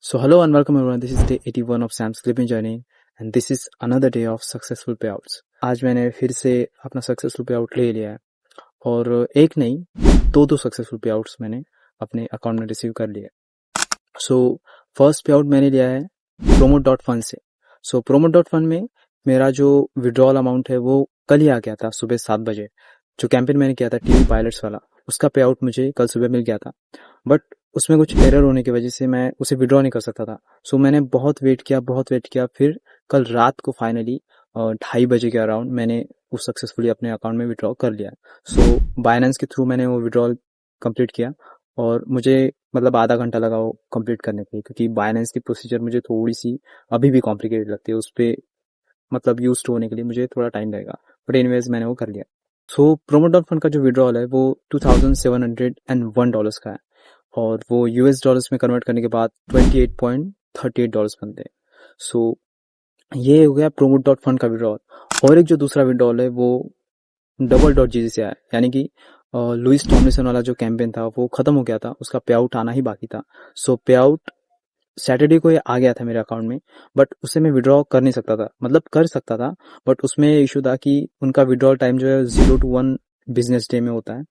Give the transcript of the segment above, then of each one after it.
So hello and welcome everyone. This is day 81 of Sam's Clipping Journey and this is another day of successful payouts. आज मैंने फिर से अपना successful पे out ले लिया है और एक नहीं दो सक्सेसफुल पे आउट्स मैंने अपने अकाउंट में रिसीव कर लिया है. सो फर्स्ट पे आउट मैंने लिया है promote.fund से. सो promote.fund में मेरा जो विड्रॉल अमाउंट है वो कल ही आ गया था सुबह 7 बजे. जो कैंपेन मैंने किया था टीवी पायलट्स वाला, उसका पे आउट मुझे कल सुबह मिल गया था, बट उसमें कुछ एरर होने की वजह से मैं उसे विड्रॉ नहीं कर सकता था. सो मैंने बहुत वेट किया, फिर कल रात को फाइनली 2:30 बजे के अराउंड मैंने वो सक्सेसफुली अपने अकाउंट में विड्रॉ कर लिया. सो बाइनेंस के थ्रू मैंने वो विड्रॉल कंप्लीट किया और मुझे मतलब आधा घंटा लगा वो कंप्लीट करने के लिए, क्योंकि बाइनेंस की प्रोसीजर मुझे थोड़ी सी अभी भी कॉम्प्लिकेटेड लगती है. उस पर मतलब यूज होने के लिए मुझे थोड़ा टाइम लगेगा, बट एनीवेज मैंने वो कर लिया. सो promote.fund का जो विड्रॉल है वो $2,701 का है और वो यूएस डॉलर्स में कन्वर्ट करने के बाद $28.38 बनते हैं. सो ये हो गया promote.fund का विड्रॉल. और एक जो दूसरा विड्रॉल है वो double.gg से आया, यानी कि लुइस टॉमलिंसन वाला जो कैंपेन था वो खत्म हो गया था, उसका पे आउट आना ही बाकी था. सो पे आउट सैटरडे को ये आ गया था मेरे अकाउंट में, बट उसे मैं विड्रॉ कर नहीं सकता था, मतलब कर सकता था बट उसमें इशू था कि उनका विड्रॉल टाइम जो है 0 to 1 बिजनेस डे में होता है,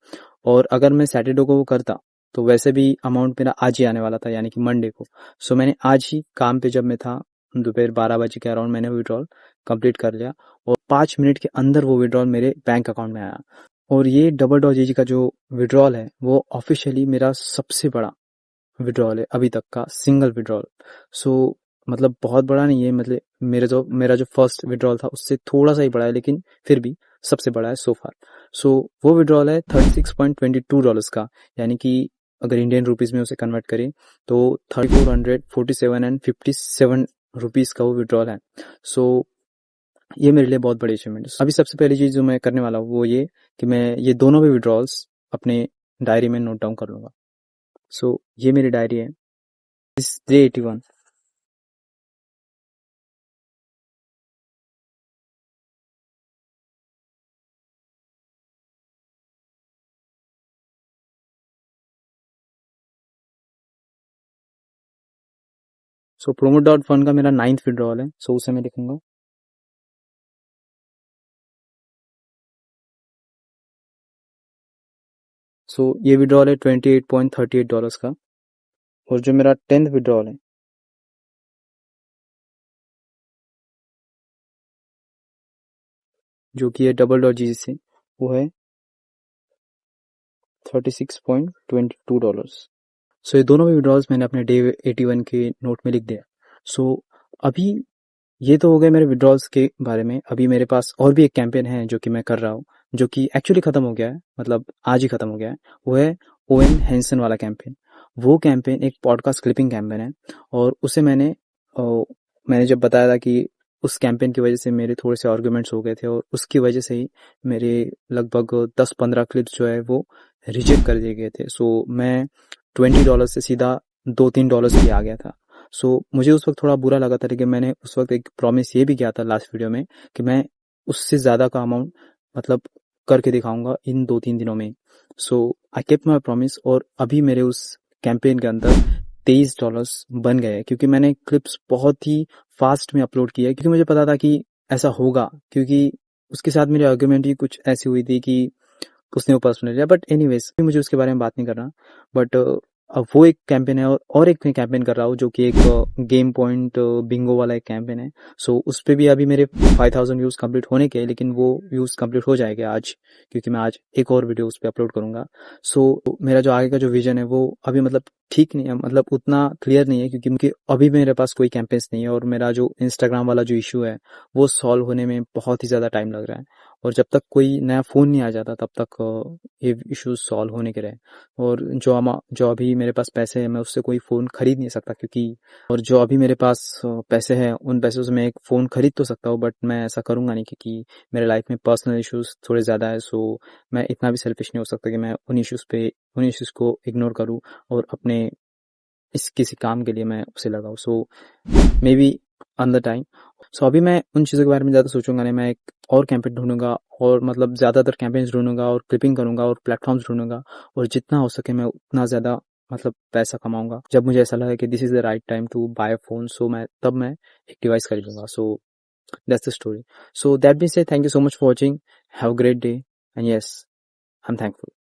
और अगर मैं सैटरडे को वो करता तो वैसे भी अमाउंट मेरा आज ही आने वाला था, यानी कि मंडे को. सो मैंने आज ही काम पे जब मैं था दोपहर 12 बजे के अराउंड मैंने विड्रॉल कंप्लीट कर लिया और 5 मिनट के अंदर वो विड्रॉल मेरे बैंक अकाउंट में आया. और ये double.gg का जो विड्रॉल है वो ऑफिशियली मेरा सबसे बड़ा विड्रॉल है अभी तक का, सिंगल विड्रॉल. सो मतलब बहुत बड़ा नहीं है, मतलब मेरा जो फर्स्ट विड्रॉल था उससे थोड़ा सा ही बड़ा है, लेकिन फिर भी सबसे बड़ा है सो फार. सो वो विड्रॉल है $36.22 का, यानी कि अगर इंडियन रुपीज में उसे कन्वर्ट करें तो 3447 रुपीज का वो विड्रॉल है. सो ये मेरे लिए बहुत बड़ी अचीवमेंट है. अभी सबसे पहली चीज जो मैं करने वाला हूँ वो ये कि मैं ये दोनों भी विड्रॉल्स अपने डायरी में नोट डाउन कर लूंगा. सो ये मेरी डायरी है, इस डे 81. सो promote.fund का मेरा 9th विड्रॉल है, सो उसे मैं लिखूंगा. सो ये विड्रॉल है $28.38 का. और जो मेरा 10th विड्रॉल है जो कि है double.gg से, वो है $36.22. सो ये दोनों विड्रॉल्स मैंने अपने डे 81 के नोट में लिख दिया. सो अभी ये तो हो गए मेरे विड्रॉल्स के बारे में. अभी मेरे पास और भी एक कैंपेन है जो कि मैं कर रहा हूँ, जो कि एक्चुअली खत्म हो गया है, मतलब आज ही खत्म हो गया है. वो है ओवेन हैंसन वाला कैंपेन. वो कैंपेन एक पॉडकास्ट क्लिपिंग कैंपेन है और उसे मैंने जब बताया था कि उस कैंपेन की वजह से मेरे थोड़े से आर्गुमेंट्स हो गए थे और उसकी वजह से ही मेरे लगभग 10-15 क्लिप्स जो है वो रिजेक्ट कर दिए गए थे. सो मैं $20 से सीधा $2-3 भी आ गया था. सो मुझे उस वक्त थोड़ा बुरा लगा था, लेकिन मैंने उस वक्त एक प्रॉमिस ये भी किया था लास्ट वीडियो में कि मैं उससे ज़्यादा का अमाउंट मतलब करके दिखाऊंगा इन 2-3 दिनों में. सो आई केप्ट माई प्रॉमिस और अभी मेरे उस कैंपेन के अंदर $23 बन गए, क्योंकि मैंने क्लिप्स बहुत ही फास्ट में अपलोड किया है, क्योंकि मुझे पता था कि ऐसा होगा, क्योंकि उसके साथ मेरी आर्ग्यूमेंट ही कुछ ऐसी हुई थी कि उसने वो पर्सनल लिया. बट एनीवेज मुझे उसके बारे में बात नहीं करना. बट अब वो एक कैंपेन है और एक मैं कैंपेन कर रहा हूँ जो कि एक गेम पॉइंट बिंगो वाला एक कैंपेन है. सो उस पे भी अभी मेरे 5000 व्यूज कंप्लीट होने के, लेकिन वो व्यूज कंप्लीट हो जाएंगे आज, क्योंकि मैं आज एक और वीडियो उस पर अपलोड करूंगा. सो मेरा जो आगे का जो विजन है वो अभी मतलब ठीक नहीं है, मतलब उतना क्लियर नहीं है, क्योंकि अभी मेरे पास कोई कैंपेन्स नहीं है और मेरा जो इंस्टाग्राम वाला जो इशू है वो सॉल्व होने में बहुत ही ज़्यादा टाइम लग रहा है. और जब तक कोई नया फ़ोन नहीं आ जाता तब तक ये इश्यूज सॉल्व होने के रहे. और जो अभी मेरे पास पैसे हैं मैं उससे कोई फ़ोन खरीद नहीं सकता, क्योंकि और जो अभी मेरे पास पैसे हैं उन पैसों से मैं एक फ़ोन खरीद तो सकता हूँ, बट मैं ऐसा करूँगा नहीं, क्योंकि मेरे लाइफ में पर्सनल इश्यूज थोड़े ज़्यादा है. सो मैं इतना भी सेल्फिश नहीं हो सकता कि मैं उन इश्यूज़ को इग्नोर करूँ और अपने इस किसी काम के लिए मैं उसे लगाऊँ. So maybe on the time. So अभी मैं उन चीज़ों के बारे में ज़्यादा सोचूंगा नहीं. मैं एक और कैंपेन ढूंढूंगा और मतलब ज़्यादातर कैंपेन्स ढूंढूंगा और क्लिपिंग करूंगा और प्लेटफॉर्म्स ढूंढूंगा, और जितना हो सके मैं उतना ज़्यादा मतलब पैसा कमाऊंगा, जब मुझे ऐसा लगा कि this is the right time to buy a phone, so मैं एक डिवाइस खरीदूंगा. So that's the story. So that being said, thank you so much for watching. Have a great day. And yes, I am thankful.